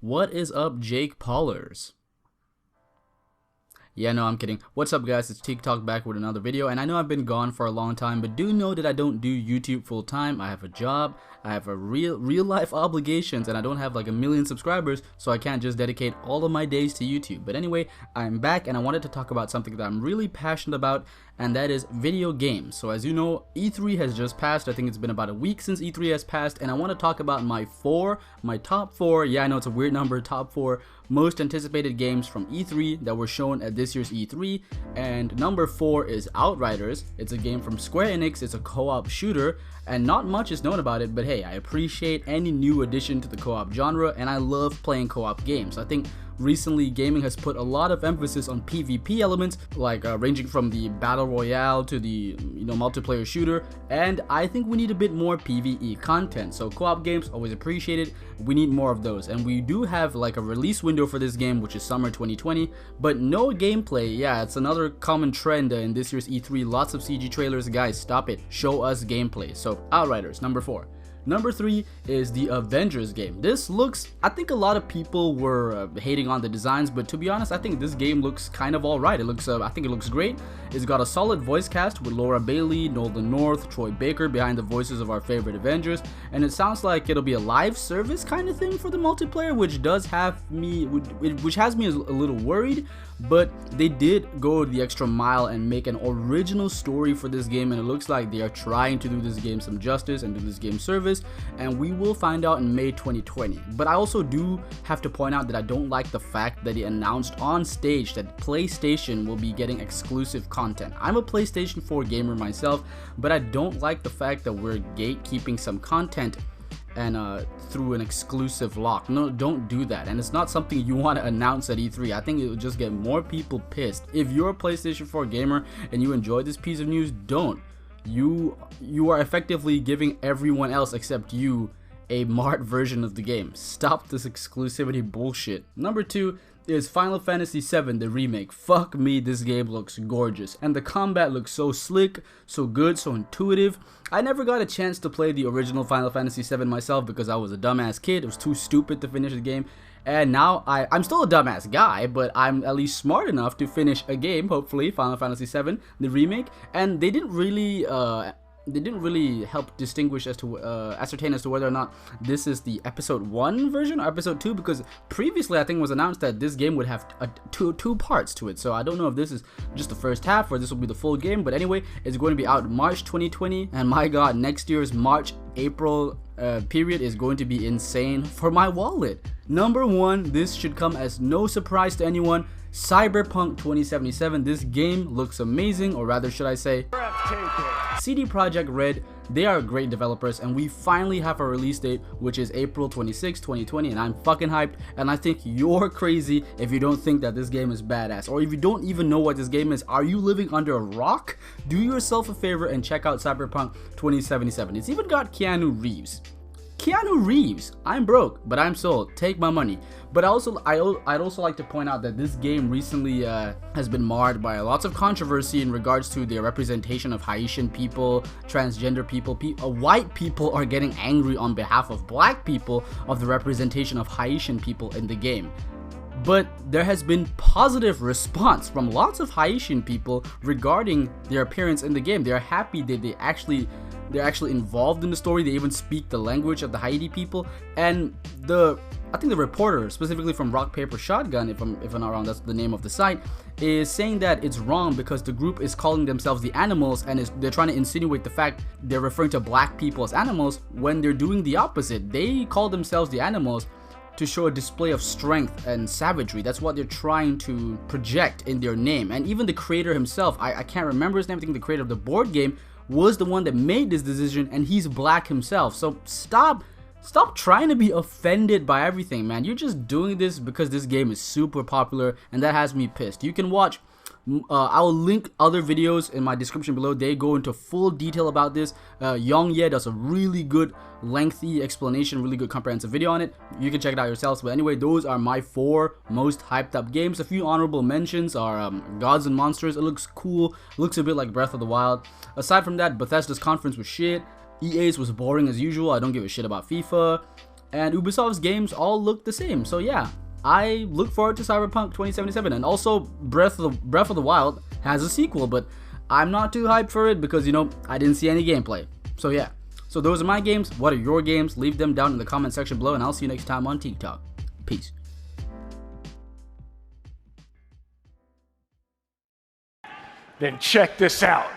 What is up, Jake Paulers? Yeah, no, I'm kidding. What's up, guys? It's TikTok back with another video, and I know I've been gone for a long time, but do know that I don't do YouTube full time. I have a job, I have a real life obligations, and I don't have like 1 million subscribers, so I can't just dedicate all of my days to YouTube. But anyway, I'm back, and I wanted to talk about something that I'm really passionate about, and that is video games. So as you know, E3 has just passed. I think it's been about a week since E3 has passed, and I want to talk about my top four, yeah, I know it's a weird number, top 4 most anticipated games from E3 that were shown at this year's E3. And number 4 is Outriders. It's a game from Square Enix. It's a co-op shooter, and not much is known about it, but hey, I appreciate any new addition to the co-op genre, and I love playing co-op games. I think recently gaming has put a lot of emphasis on PvP elements, like ranging from the battle royale to the multiplayer shooter, and I think we need a bit more PvE content. So co-op games, always appreciated. We need more of those, and we do have like a release window for this game, which is summer 2020, but no gameplay. Yeah, it's another common trend in this year's E3. Lots of CG trailers. Guys, stop it, show us gameplay. So Outriders, number 4. Number 3 is the Avengers game. This looks, I think a lot of people were hating on the designs, but to be honest, I think this game looks kind of alright. It looks, I think it looks great. It's got a solid voice cast with Laura Bailey, Nolan North, Troy Baker behind the voices of our favorite Avengers, and it sounds like it'll be a live service kind of thing for the multiplayer, which does have me, which has me a little worried. But they did go the extra mile and make an original story for this game, and it looks like they are trying to do this game some justice and do this game service, and we will find out in May 2020. But I also do have to point out that I don't like the fact that they announced on stage that PlayStation will be getting exclusive content. I'm a PlayStation 4 gamer myself, but I don't like the fact that we're gatekeeping some content and through an exclusive lock. No, don't do that, and it's not something you want to announce at E3. I think it would just get more people pissed. If you're a PlayStation 4 gamer and you enjoyed this piece of news, don't. You are effectively giving everyone else except you a marred version of the game. Stop this exclusivity bullshit. Number 2 is Final Fantasy VII, the remake. Fuck me, this game looks gorgeous, and the combat looks so slick, so good, so intuitive. I never got a chance to play the original Final Fantasy VII myself because I was a dumbass kid. It was too stupid to finish the game, and now I'm still a dumbass guy, but I'm at least smart enough to finish a game, hopefully, Final Fantasy VII, the remake. And they didn't really help distinguish as to ascertain as to whether or not this is the episode 1 version or episode 2, because previously I think it was announced that this game would have two parts to it. So I don't know if this is just the first half or this will be the full game, but anyway, it's going to be out March 2020, and my god, next year's March-April period is going to be insane for my wallet. Number 1, this should come as no surprise to anyone, CyberPunk 2077. This game looks amazing, or rather should I say CD Projekt Red. They are great developers, and we finally have a release date, which is April 26, 2020, and I'm fucking hyped, and I think you're crazy if you don't think that this game is badass, or if you don't even know what this game is. Are you living under a rock? Do yourself a favor and check out CyberPunk 2077. It's even got Keanu Reeves. I'm broke, but I'm sold. Take my money. But I'd also like to point out that this game recently has been marred by lots of controversy in regards to the representation of Haitian people, transgender people. White people are getting angry on behalf of black people of the representation of Haitian people in the game. But there has been positive response from lots of Haitian people regarding their appearance in the game. They are happy that they're actually involved in the story. They even speak the language of the Haiti people, and I think the reporter, specifically from Rock Paper Shotgun, if I'm not wrong, that's the name of the site, is saying that it's wrong because the group is calling themselves the animals, and they're trying to insinuate the fact they're referring to black people as animals when they're doing the opposite. They call themselves the animals to show a display of strength and savagery. That's what they're trying to project in their name. And even the creator himself, I can't remember his name, I think the creator of the board game was the one that made this decision, and he's black himself. So stop trying to be offended by everything, man. You're just doing this because this game is super popular, and that has me pissed. You can watch I'll link other videos in my description below. They go into full detail about this. Yongye does a really good lengthy explanation, really good comprehensive video on it. You can check it out yourselves. But anyway, those are my 4 most hyped up games. A few honorable mentions are Gods and Monsters. It looks cool, looks a bit like Breath of the Wild. Aside from that, Bethesda's conference was shit. EA's was boring as usual. I don't give a shit about FIFA. and Ubisoft's games all look the same. So yeah, I look forward to CyberPunk 2077, and also Breath of the Wild has a sequel, but I'm not too hyped for it because, you know, I didn't see any gameplay. So yeah, so those are my games. What are your games? Leave them down in the comment section below, and I'll see you next time on TikTok. Peace. Then check this out.